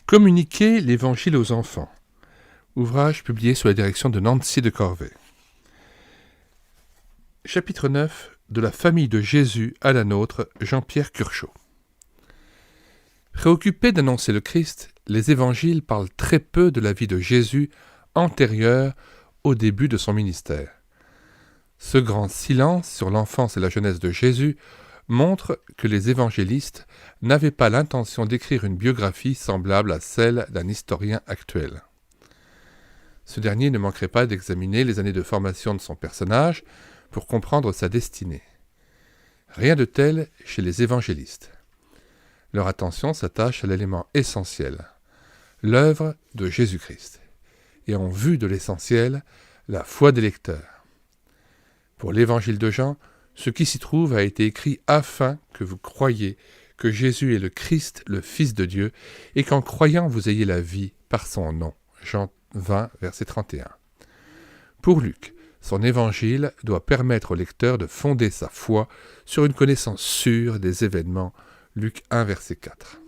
Communiquer l'Évangile aux enfants. Ouvrage publié sous la direction de Nancy de Corvée. Chapitre 9. De la famille de Jésus à la nôtre, Jean-Pierre Curchod. Préoccupés d'annoncer le Christ, les évangiles parlent très peu de la vie de Jésus antérieure au début de son ministère. Ce grand silence sur l'enfance et la jeunesse de Jésus montre que les évangélistes n'avaient pas l'intention d'écrire une biographie semblable à celle d'un historien actuel. Ce dernier ne manquerait pas d'examiner les années de formation de son personnage pour comprendre sa destinée. Rien de tel chez les évangélistes. Leur attention s'attache à l'élément essentiel, l'œuvre de Jésus-Christ, et en vue de l'essentiel, la foi des lecteurs. Pour l'évangile de Jean, ce qui s'y trouve a été écrit afin que vous croyiez que Jésus est le Christ, le Fils de Dieu, et qu'en croyant vous ayez la vie par son nom. Jean 20, verset 31. Pour Luc, son évangile doit permettre au lecteur de fonder sa foi sur une connaissance sûre des événements. Luc 1, verset 4.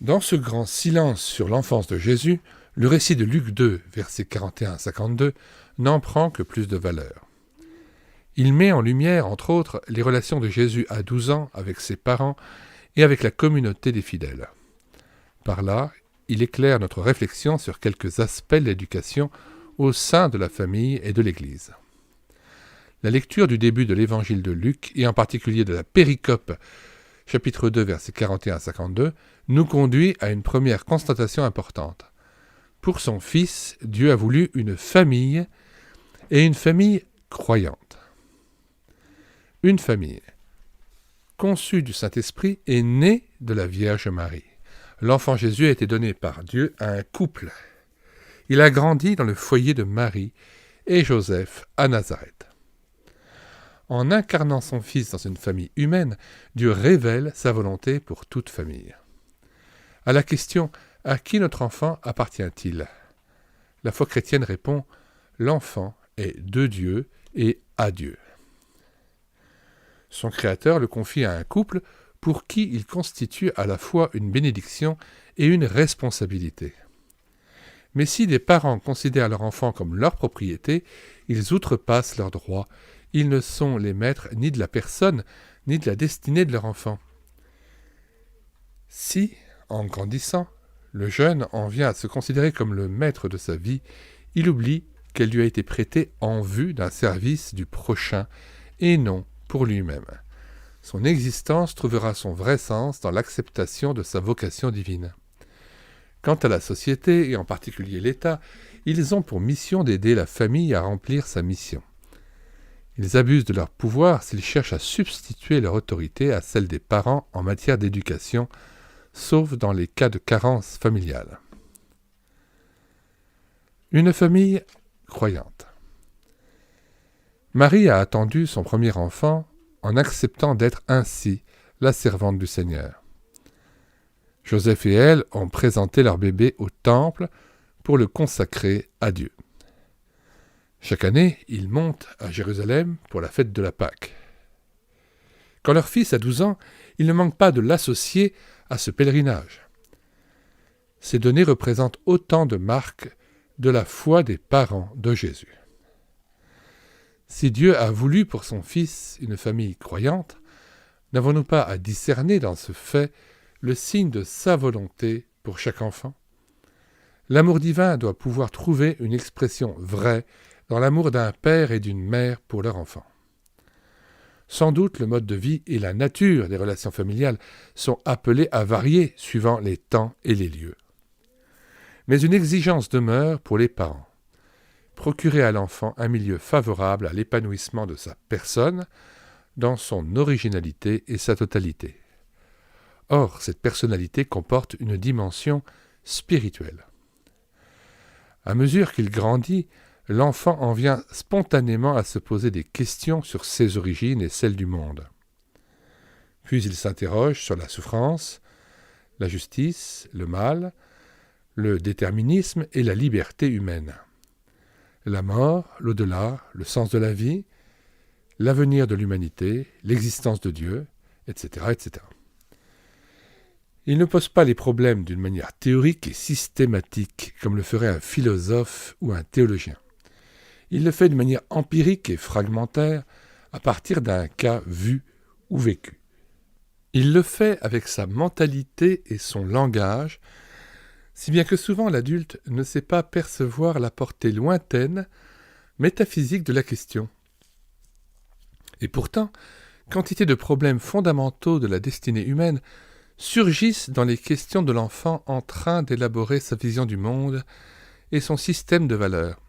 Dans ce grand silence sur l'enfance de Jésus, le récit de Luc 2, versets 41 à 52, n'en prend que plus de valeur. Il met en lumière, entre autres, les relations de Jésus à 12 ans avec ses parents et avec la communauté des fidèles. Par là, il éclaire notre réflexion sur quelques aspects de l'éducation au sein de la famille et de l'Église. La lecture du début de l'évangile de Luc, et en particulier de la péricope, chapitre 2, versets 41 à 52, nous conduit à une première constatation importante. Pour son Fils, Dieu a voulu une famille, et une famille croyante. Une famille conçue du Saint-Esprit et née de la Vierge Marie. L'enfant Jésus a été donné par Dieu à un couple. Il a grandi dans le foyer de Marie et Joseph à Nazareth. En incarnant son Fils dans une famille humaine, Dieu révèle sa volonté pour toute famille. À la question « À qui notre enfant appartient-il ?» la foi chrétienne répond « L'enfant est de Dieu et à Dieu ». Son Créateur le confie à un couple pour qui il constitue à la fois une bénédiction et une responsabilité. Mais si des parents considèrent leur enfant comme leur propriété, ils outrepassent leurs droits. Ils ne sont les maîtres ni de la personne, ni de la destinée de leur enfant. Si, en grandissant, le jeune en vient à se considérer comme le maître de sa vie, il oublie qu'elle lui a été prêtée en vue d'un service du prochain et non pour lui-même. Son existence trouvera son vrai sens dans l'acceptation de sa vocation divine. Quant à la société, et en particulier l'État, ils ont pour mission d'aider la famille à remplir sa mission. Ils abusent de leur pouvoir s'ils cherchent à substituer leur autorité à celle des parents en matière d'éducation, sauf dans les cas de carence familiale. Une famille croyante. Marie a attendu son premier enfant en acceptant d'être ainsi la servante du Seigneur. Joseph et elle ont présenté leur bébé au temple pour le consacrer à Dieu. Chaque année, ils montent à Jérusalem pour la fête de la Pâque. Quand leur fils a 12 ans, ils ne manquent pas de l'associer à ce pèlerinage. Ces données représentent autant de marques de la foi des parents de Jésus. Si Dieu a voulu pour son Fils une famille croyante, n'avons-nous pas à discerner dans ce fait le signe de sa volonté pour chaque enfant? L'amour divin doit pouvoir trouver une expression vraie dans l'amour d'un père et d'une mère pour leur enfant. Sans doute, le mode de vie et la nature des relations familiales sont appelés à varier suivant les temps et les lieux. Mais une exigence demeure pour les parents. Procurer à l'enfant un milieu favorable à l'épanouissement de sa personne dans son originalité et sa totalité. Or, cette personnalité comporte une dimension spirituelle. À mesure qu'il grandit, l'enfant en vient spontanément à se poser des questions sur ses origines et celles du monde. Puis il s'interroge sur la souffrance, la justice, le mal, le déterminisme et la liberté humaine. La mort, l'au-delà, le sens de la vie, l'avenir de l'humanité, l'existence de Dieu, etc., etc. Il ne pose pas les problèmes d'une manière théorique et systématique, comme le ferait un philosophe ou un théologien. Il le fait de manière empirique et fragmentaire, à partir d'un cas vu ou vécu. Il le fait avec sa mentalité et son langage, si bien que souvent l'adulte ne sait pas percevoir la portée lointaine, métaphysique de la question. Et pourtant, quantité de problèmes fondamentaux de la destinée humaine surgissent dans les questions de l'enfant en train d'élaborer sa vision du monde et son système de valeurs.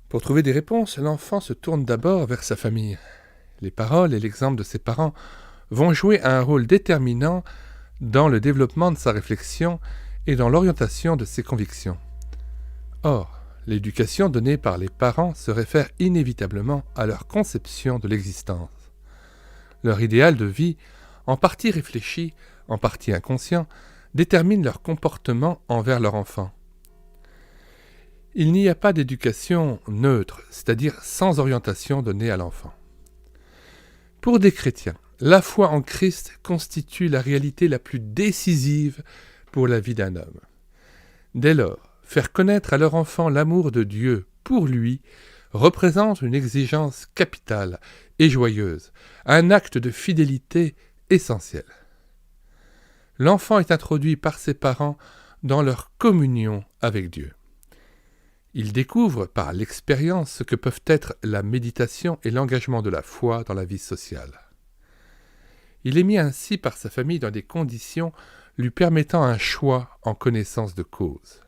Pour trouver des réponses, l'enfant se tourne d'abord vers sa famille. Les paroles et l'exemple de ses parents vont jouer un rôle déterminant dans le développement de sa réflexion et dans l'orientation de ses convictions. Or, l'éducation donnée par les parents se réfère inévitablement à leur conception de l'existence. Leur idéal de vie, en partie réfléchi, en partie inconscient, détermine leur comportement envers leur enfant. Il n'y a pas d'éducation neutre, c'est-à-dire sans orientation donnée à l'enfant. Pour des chrétiens, la foi en Christ constitue la réalité la plus décisive pour la vie d'un homme. Dès lors, faire connaître à leur enfant l'amour de Dieu pour lui représente une exigence capitale et joyeuse, un acte de fidélité essentiel. L'enfant est introduit par ses parents dans leur communion avec Dieu. Il découvre par l'expérience ce que peuvent être la méditation et l'engagement de la foi dans la vie sociale. Il est mis ainsi par sa famille dans des conditions lui permettant un choix en connaissance de cause.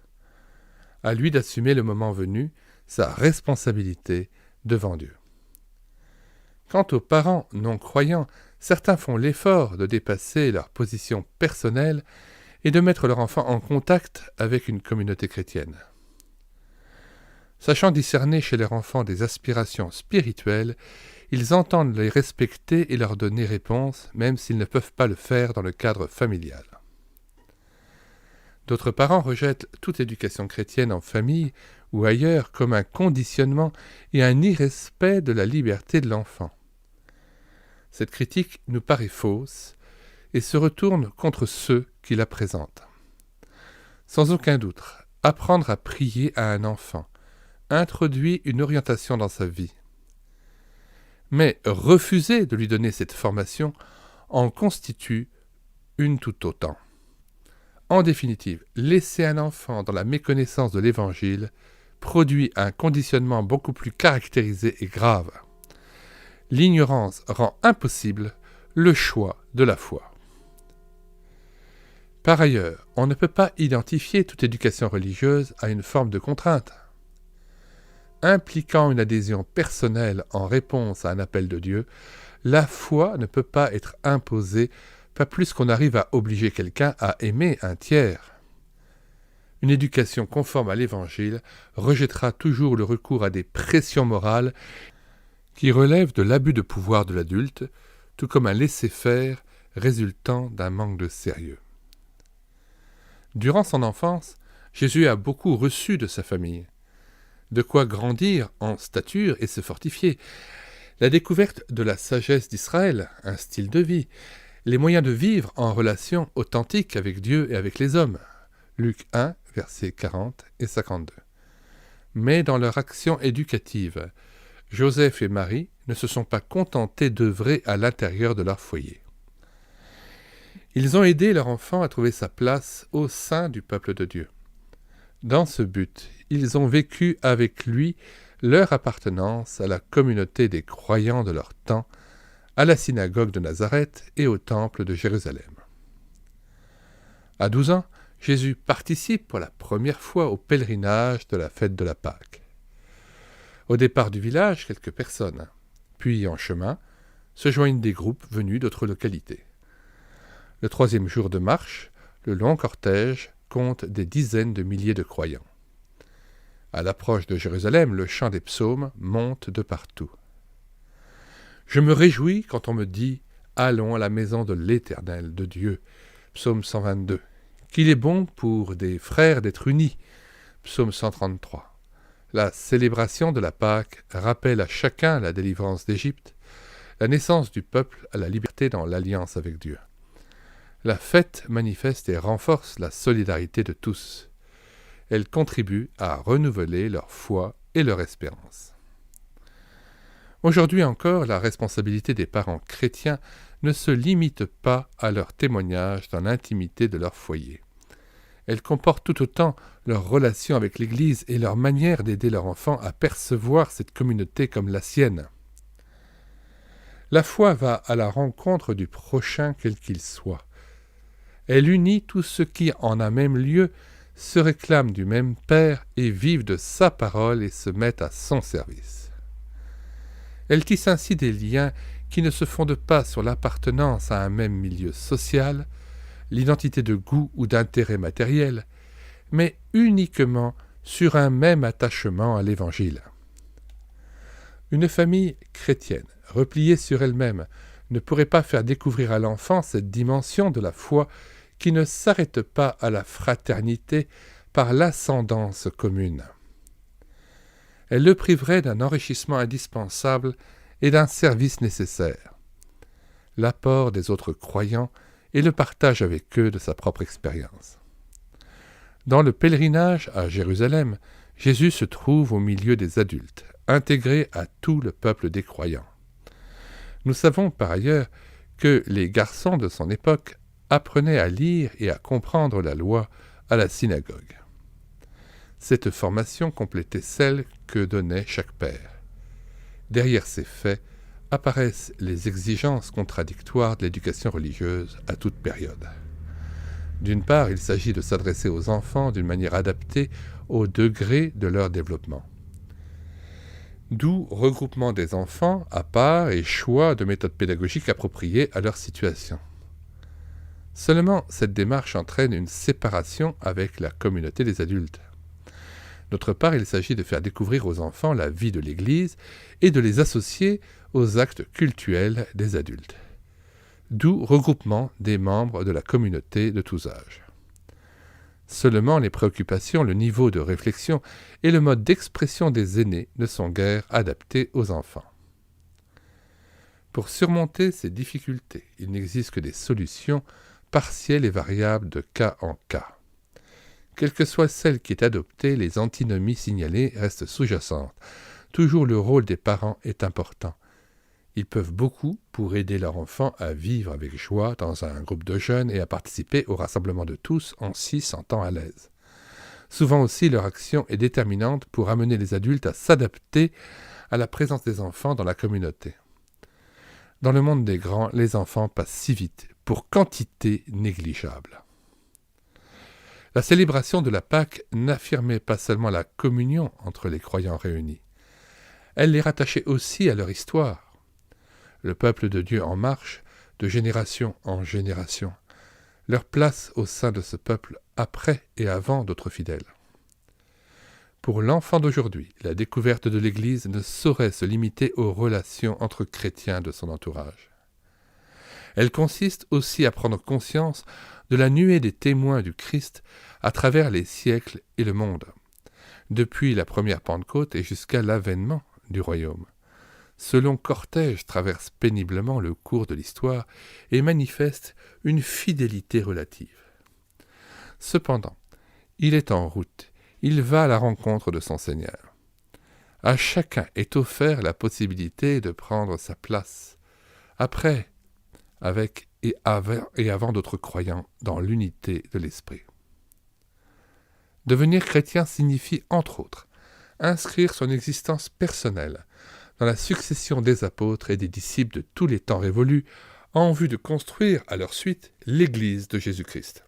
À lui d'assumer le moment venu sa responsabilité devant Dieu. Quant aux parents non croyants, certains font l'effort de dépasser leur position personnelle et de mettre leur enfant en contact avec une communauté chrétienne. Sachant discerner chez leurs enfants des aspirations spirituelles, ils entendent les respecter et leur donner réponse, même s'ils ne peuvent pas le faire dans le cadre familial. D'autres parents rejettent toute éducation chrétienne en famille ou ailleurs comme un conditionnement et un irrespect de la liberté de l'enfant. Cette critique nous paraît fausse et se retourne contre ceux qui la présentent. Sans aucun doute, apprendre à prier à un enfant introduit une orientation dans sa vie. Mais refuser de lui donner cette formation en constitue une tout autant. En définitive, laisser un enfant dans la méconnaissance de l'Évangile produit un conditionnement beaucoup plus caractérisé et grave. L'ignorance rend impossible le choix de la foi. Par ailleurs, on ne peut pas identifier toute éducation religieuse à une forme de contrainte. Impliquant une adhésion personnelle en réponse à un appel de Dieu, la foi ne peut pas être imposée, pas plus qu'on arrive à obliger quelqu'un à aimer un tiers. Une éducation conforme à l'Évangile rejettera toujours le recours à des pressions morales qui relèvent de l'abus de pouvoir de l'adulte, tout comme un laisser-faire résultant d'un manque de sérieux. Durant son enfance, Jésus a beaucoup reçu de sa famille. De quoi grandir en stature et se fortifier. La découverte de la sagesse d'Israël, un style de vie, les moyens de vivre en relation authentique avec Dieu et avec les hommes. Luc 1, versets 40 et 52. Mais dans leur action éducative, Joseph et Marie ne se sont pas contentés d'œuvrer à l'intérieur de leur foyer. Ils ont aidé leur enfant à trouver sa place au sein du peuple de Dieu. Dans ce but, ils ont vécu avec lui leur appartenance à la communauté des croyants de leur temps, à la synagogue de Nazareth et au temple de Jérusalem. À 12 ans, Jésus participe pour la première fois au pèlerinage de la fête de la Pâque. Au départ du village, quelques personnes, puis en chemin, se joignent des groupes venus d'autres localités. Le 3e jour de marche, le long cortège compte des dizaines de milliers de croyants. À l'approche de Jérusalem, le chant des psaumes monte de partout. Je me réjouis quand on me dit « Allons à la maison de l'Éternel, de Dieu » psaume 122. Qu'il est bon pour des frères d'être unis psaume 133. La célébration de la Pâque rappelle à chacun la délivrance d'Égypte, la naissance du peuple à la liberté dans l'alliance avec Dieu. La fête manifeste et renforce la solidarité de tous. Elle contribue à renouveler leur foi et leur espérance. Aujourd'hui encore, la responsabilité des parents chrétiens ne se limite pas à leur témoignage dans l'intimité de leur foyer. Elle comporte tout autant leur relation avec l'Église et leur manière d'aider leur enfant à percevoir cette communauté comme la sienne. La foi va à la rencontre du prochain quel qu'il soit. Elle unit tous ceux qui, en un même lieu, se réclament du même Père et vivent de sa parole et se mettent à son service. Elle tisse ainsi des liens qui ne se fondent pas sur l'appartenance à un même milieu social, l'identité de goût ou d'intérêt matériel, mais uniquement sur un même attachement à l'Évangile. Une famille chrétienne, repliée sur elle-même, ne pourrait pas faire découvrir à l'enfant cette dimension de la foi qui ne s'arrête pas à la fraternité par l'ascendance commune. Elle le priverait d'un enrichissement indispensable et d'un service nécessaire, l'apport des autres croyants et le partage avec eux de sa propre expérience. Dans le pèlerinage à Jérusalem, Jésus se trouve au milieu des adultes, intégré à tout le peuple des croyants. Nous savons par ailleurs que les garçons de son époque apprenaient à lire et à comprendre la loi à la synagogue. Cette formation complétait celle que donnait chaque père. Derrière ces faits apparaissent les exigences contradictoires de l'éducation religieuse à toute période. D'une part, il s'agit de s'adresser aux enfants d'une manière adaptée au degré de leur développement. D'où regroupement des enfants à part et choix de méthodes pédagogiques appropriées à leur situation. Seulement, cette démarche entraîne une séparation avec la communauté des adultes. D'autre part, il s'agit de faire découvrir aux enfants la vie de l'Église et de les associer aux actes cultuels des adultes. D'où regroupement des membres de la communauté de tous âges. Seulement les préoccupations, le niveau de réflexion et le mode d'expression des aînés ne sont guère adaptés aux enfants. Pour surmonter ces difficultés, il n'existe que des solutions partielles et variables de cas en cas. Quelle que soit celle qui est adoptée, les antinomies signalées restent sous-jacentes. Toujours le rôle des parents est important. Ils peuvent beaucoup pour aider leur enfant à vivre avec joie dans un groupe de jeunes et à participer au rassemblement de tous en s'y sentant à l'aise. Souvent aussi, leur action est déterminante pour amener les adultes à s'adapter à la présence des enfants dans la communauté. Dans le monde des grands, les enfants passent si vite, pour quantité négligeable. La célébration de la Pâque n'affirmait pas seulement la communion entre les croyants réunis. Elle les rattachait aussi à leur histoire. Le peuple de Dieu en marche, de génération en génération. Leur place au sein de ce peuple après et avant d'autres fidèles. Pour l'enfant d'aujourd'hui, la découverte de l'Église ne saurait se limiter aux relations entre chrétiens de son entourage. Elle consiste aussi à prendre conscience de la nuée des témoins du Christ à travers les siècles et le monde, depuis la première Pentecôte et jusqu'à l'avènement du royaume. Ce long cortège traverse péniblement le cours de l'histoire et manifeste une fidélité relative. Cependant, il est en route, il va à la rencontre de son Seigneur. À chacun est offert la possibilité de prendre sa place, après, avec et avant d'autres croyants, dans l'unité de l'esprit. Devenir chrétien signifie, entre autres, inscrire son existence personnelle dans la succession des apôtres et des disciples de tous les temps révolus, en vue de construire à leur suite l'Église de Jésus-Christ.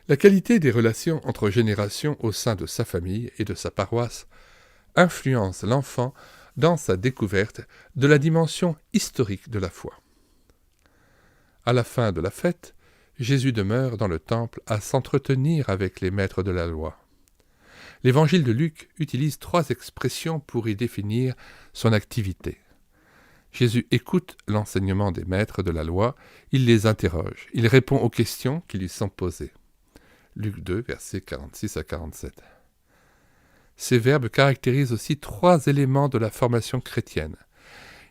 La qualité des relations entre générations au sein de sa famille et de sa paroisse influence l'enfant dans sa découverte de la dimension historique de la foi. À la fin de la fête, Jésus demeure dans le temple à s'entretenir avec les maîtres de la loi. L'évangile de Luc utilise 3 expressions pour y définir son activité. Jésus écoute l'enseignement des maîtres de la loi, il les interroge, il répond aux questions qui lui sont posées. Luc 2, versets 46 à 47. Ces verbes caractérisent aussi 3 éléments de la formation chrétienne.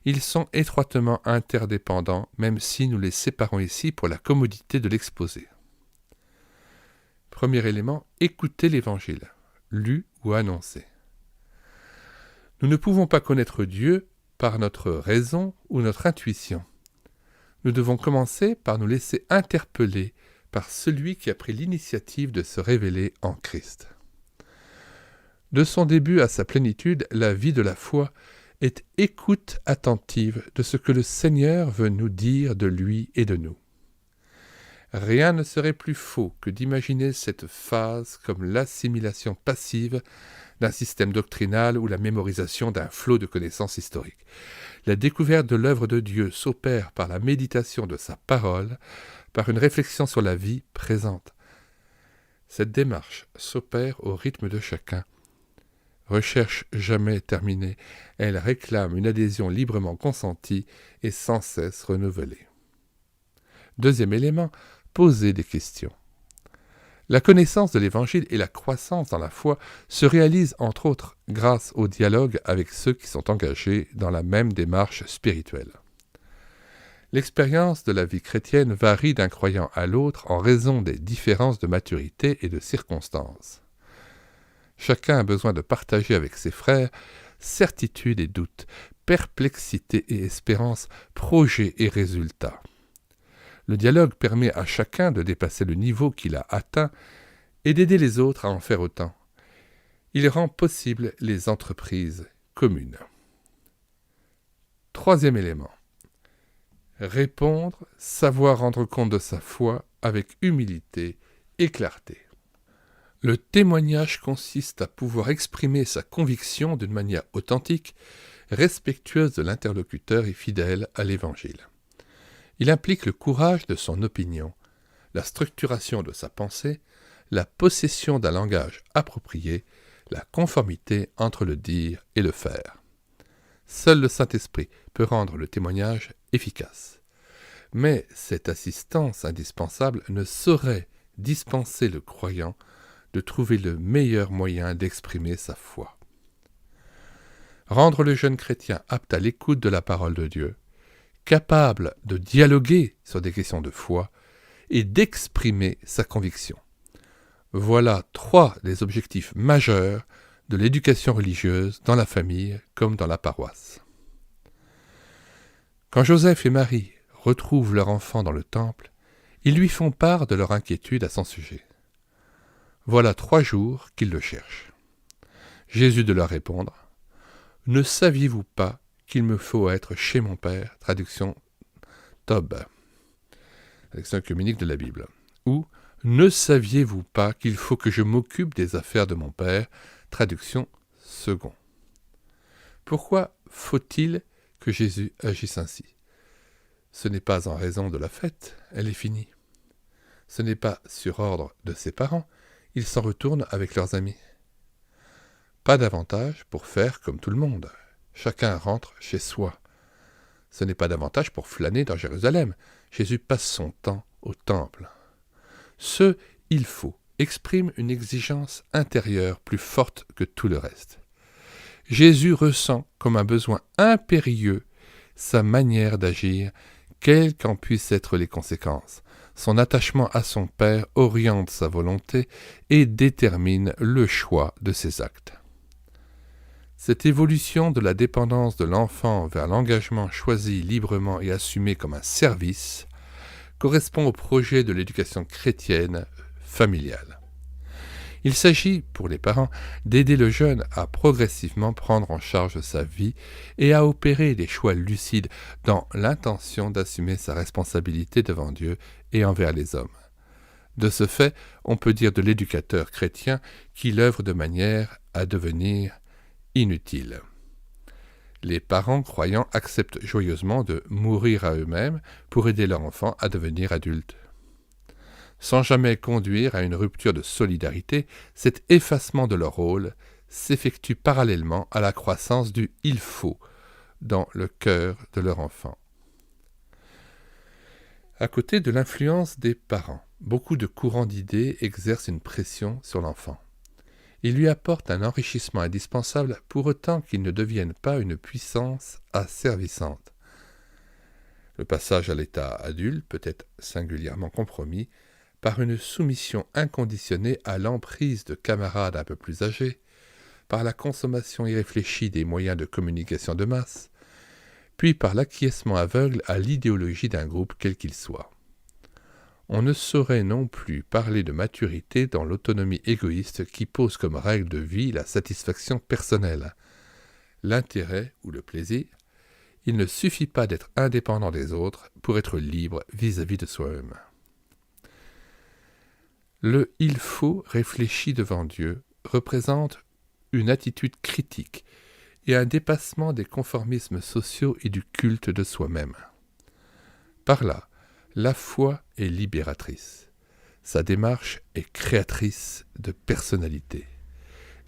Ils sont étroitement interdépendants, même si nous les séparons ici pour la commodité de l'exposé. Premier élément, écoutez l'Évangile, lu ou annoncé. Nous ne pouvons pas connaître Dieu par notre raison ou notre intuition. Nous devons commencer par nous laisser interpeller par celui qui a pris l'initiative de se révéler en Christ. De son début à sa plénitude, la vie de la foi est écoute attentive de ce que le Seigneur veut nous dire de lui et de nous. Rien ne serait plus faux que d'imaginer cette phase comme l'assimilation passive d'un système doctrinal ou la mémorisation d'un flot de connaissances historiques. La découverte de l'œuvre de Dieu s'opère par la méditation de sa parole, par une réflexion sur la vie présente. Cette démarche s'opère au rythme de chacun. Recherche jamais terminée, elle réclame une adhésion librement consentie et sans cesse renouvelée. Deuxième élément, poser des questions. La connaissance de l'Évangile et la croissance dans la foi se réalisent entre autres grâce au dialogue avec ceux qui sont engagés dans la même démarche spirituelle. L'expérience de la vie chrétienne varie d'un croyant à l'autre en raison des différences de maturité et de circonstances. Chacun a besoin de partager avec ses frères certitude et doute, perplexité et espérance, projets et résultats. Le dialogue permet à chacun de dépasser le niveau qu'il a atteint et d'aider les autres à en faire autant. Il rend possible les entreprises communes. Troisième élément. Répondre, savoir rendre compte de sa foi avec humilité et clarté. Le témoignage consiste à pouvoir exprimer sa conviction d'une manière authentique, respectueuse de l'interlocuteur et fidèle à l'Évangile. Il implique le courage de son opinion, la structuration de sa pensée, la possession d'un langage approprié, la conformité entre le dire et le faire. Seul le Saint-Esprit peut rendre le témoignage efficace. Mais cette assistance indispensable ne saurait dispenser le croyant de trouver le meilleur moyen d'exprimer sa foi. Rendre le jeune chrétien apte à l'écoute de la parole de Dieu, capable de dialoguer sur des questions de foi et d'exprimer sa conviction. Voilà 3 des objectifs majeurs de l'éducation religieuse dans la famille comme dans la paroisse. Quand Joseph et Marie retrouvent leur enfant dans le temple, ils lui font part de leur inquiétude à son sujet. Voilà 3 jours qu'ils le cherchent. Jésus de leur répondre « Ne saviez-vous pas qu'il me faut être chez mon Père » traduction Tob, traduction œcuménique de la Bible. Ou « Ne saviez-vous pas qu'il faut que je m'occupe des affaires de mon Père » traduction second. Pourquoi faut-il que Jésus agisse ainsi? Ce n'est pas en raison de la fête, elle est finie. Ce n'est pas sur ordre de ses parents, ils s'en retournent avec leurs amis. Pas davantage pour faire comme tout le monde. Chacun rentre chez soi. Ce n'est pas davantage pour flâner dans Jérusalem. Jésus passe son temps au temple. Ce « il faut » exprime une exigence intérieure plus forte que tout le reste. Jésus ressent comme un besoin impérieux sa manière d'agir, quelles qu'en puissent être les conséquences. Son attachement à son Père oriente sa volonté et détermine le choix de ses actes. Cette évolution de la dépendance de l'enfant vers l'engagement choisi librement et assumé comme un service correspond au projet de l'éducation chrétienne familiale. Il s'agit, pour les parents, d'aider le jeune à progressivement prendre en charge sa vie et à opérer des choix lucides dans l'intention d'assumer sa responsabilité devant Dieu et envers les hommes. De ce fait, on peut dire de l'éducateur chrétien qu'il œuvre de manière à devenir inutile. Les parents croyants acceptent joyeusement de mourir à eux-mêmes pour aider leur enfant à devenir adulte. Sans jamais conduire à une rupture de solidarité, cet effacement de leur rôle s'effectue parallèlement à la croissance du « il faut » dans le cœur de leur enfant. À côté de l'influence des parents, beaucoup de courants d'idées exercent une pression sur l'enfant. Il lui apporte un enrichissement indispensable pour autant qu'il ne devienne pas une puissance asservissante. Le passage à l'état adulte peut être singulièrement compromis par une soumission inconditionnée à l'emprise de camarades un peu plus âgés, par la consommation irréfléchie des moyens de communication de masse, puis par l'acquiescement aveugle à l'idéologie d'un groupe quel qu'il soit. On ne saurait non plus parler de maturité dans l'autonomie égoïste qui pose comme règle de vie la satisfaction personnelle, l'intérêt ou le plaisir. Il ne suffit pas d'être indépendant des autres pour être libre vis-à-vis de soi-même. Le « il faut » réfléchi devant Dieu représente une attitude critique et un dépassement des conformismes sociaux et du culte de soi-même. Par là, la foi est libératrice. Sa démarche est créatrice de personnalité.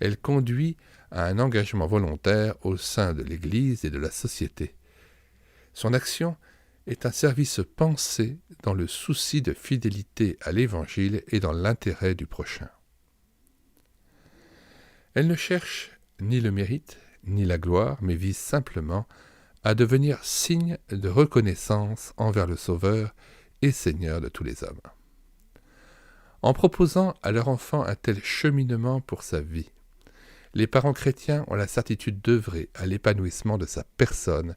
Elle conduit à un engagement volontaire au sein de l'Église et de la société. Son action est un service pensé dans le souci de fidélité à l'Évangile et dans l'intérêt du prochain. Elle ne cherche ni le mérite, ni la gloire, mais vise simplement à devenir signe de reconnaissance envers le Sauveur et Seigneur de tous les hommes. En proposant à leur enfant un tel cheminement pour sa vie, les parents chrétiens ont la certitude d'œuvrer à l'épanouissement de sa personne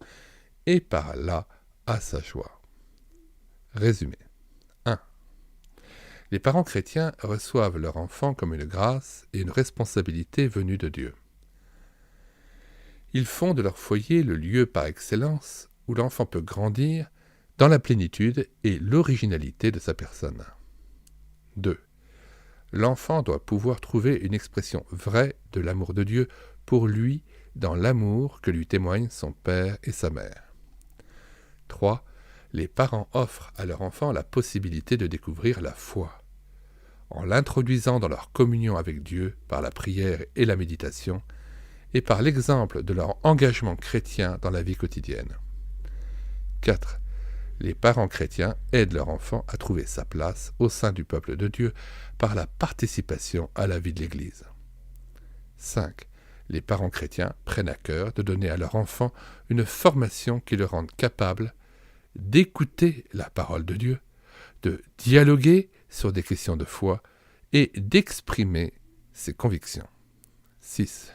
et par là à sa joie. Résumé. 1. Les parents chrétiens reçoivent leur enfant comme une grâce et une responsabilité venue de Dieu. Ils font de leur foyer le lieu par excellence où l'enfant peut grandir dans la plénitude et l'originalité de sa personne. 2. L'enfant doit pouvoir trouver une expression vraie de l'amour de Dieu pour lui dans l'amour que lui témoignent son père et sa mère. 3. Les parents offrent à leur enfant la possibilité de découvrir la foi, en l'introduisant dans leur communion avec Dieu par la prière et la méditation, et par l'exemple de leur engagement chrétien dans la vie quotidienne. 4. Les parents chrétiens aident leur enfant à trouver sa place au sein du peuple de Dieu par la participation à la vie de l'Église. 5. Les parents chrétiens prennent à cœur de donner à leur enfant une formation qui le rende capable d'écouter la parole de Dieu, de dialoguer sur des questions de foi et d'exprimer ses convictions. 6.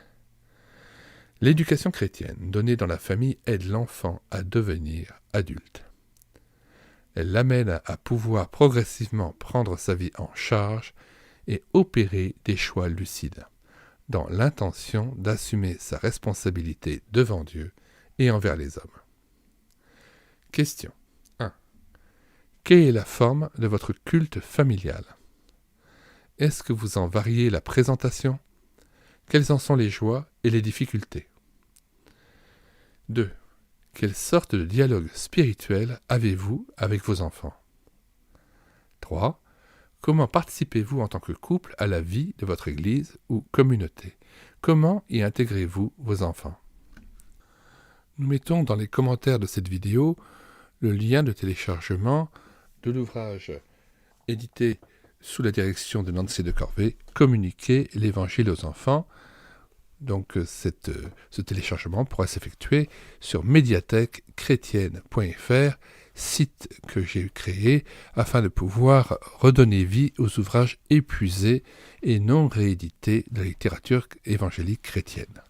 L'éducation chrétienne donnée dans la famille aide l'enfant à devenir adulte. Elle l'amène à pouvoir progressivement prendre sa vie en charge et opérer des choix lucides, dans l'intention d'assumer sa responsabilité devant Dieu et envers les hommes. Question 1. Quelle est la forme de votre culte familial? Est-ce que vous en variez la présentation? Quelles en sont les joies et les difficultés? 2. Quelle sorte de dialogue spirituel avez-vous avec vos enfants? 3. Comment participez-vous en tant que couple à la vie de votre Église ou communauté? Comment y intégrez-vous vos enfants? Nous mettons dans les commentaires de cette vidéo le lien de téléchargement de l'ouvrage édité sous la direction de Nancy de Corvée, Communiquer l'Évangile aux enfants. Donc ce téléchargement pourra s'effectuer sur médiathèquechrétienne.fr, site que j'ai créé afin de pouvoir redonner vie aux ouvrages épuisés et non réédités de la littérature évangélique chrétienne.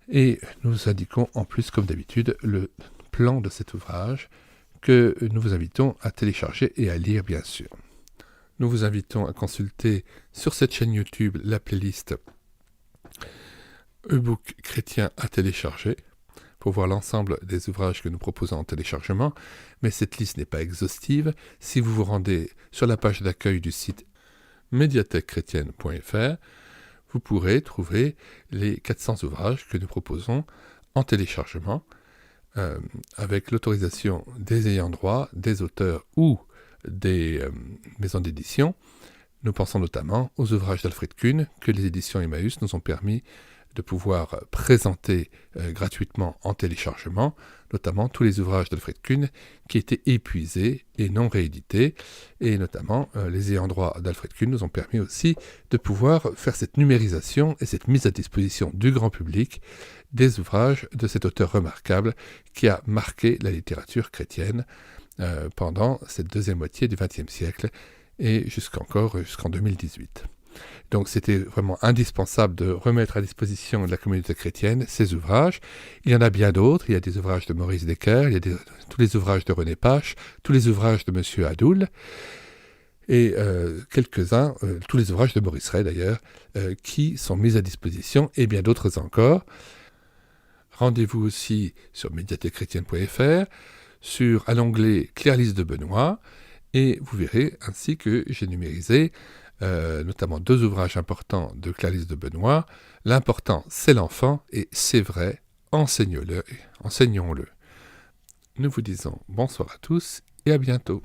Et nous indiquons en plus, comme d'habitude, le plan de cet ouvrage que nous vous invitons à télécharger et à lire, bien sûr. Nous vous invitons à consulter sur cette chaîne YouTube la playlist e-book chrétien à télécharger pour voir l'ensemble des ouvrages que nous proposons en téléchargement, mais cette liste n'est pas exhaustive. Si vous vous rendez sur la page d'accueil du site médiathèquechrétienne.fr, vous pourrez trouver les 400 ouvrages que nous proposons en téléchargement avec l'autorisation des ayants droit, des auteurs ou des maisons d'édition. Nous pensons notamment aux ouvrages d'Alfred Kuhn que les éditions Emmaüs nous ont permis de pouvoir présenter gratuitement en téléchargement, notamment tous les ouvrages d'Alfred Kuhn qui étaient épuisés et non réédités, et notamment les ayants droit d'Alfred Kuhn nous ont permis aussi de pouvoir faire cette numérisation et cette mise à disposition du grand public des ouvrages de cet auteur remarquable qui a marqué la littérature chrétienne pendant cette deuxième moitié du XXe siècle et jusqu'en 2018. Donc c'était vraiment indispensable de remettre à disposition de la communauté chrétienne ces ouvrages. Il y en a bien d'autres, il y a des ouvrages de Maurice Descaires, il y a tous les ouvrages de René Pache, tous les ouvrages de Monsieur Hadoul, et quelques-uns, tous les ouvrages de Maurice Ray d'ailleurs, qui sont mis à disposition, et bien d'autres encore. Rendez-vous aussi sur médiathèquechrétienne.fr, à l'onglet Claire-Lise de Benoît, et vous verrez ainsi que j'ai numérisé notamment 2 ouvrages importants de Claire-Lise de Benoît. L'important, c'est l'enfant, et c'est vrai, enseignons-le. Nous vous disons bonsoir à tous, et à bientôt.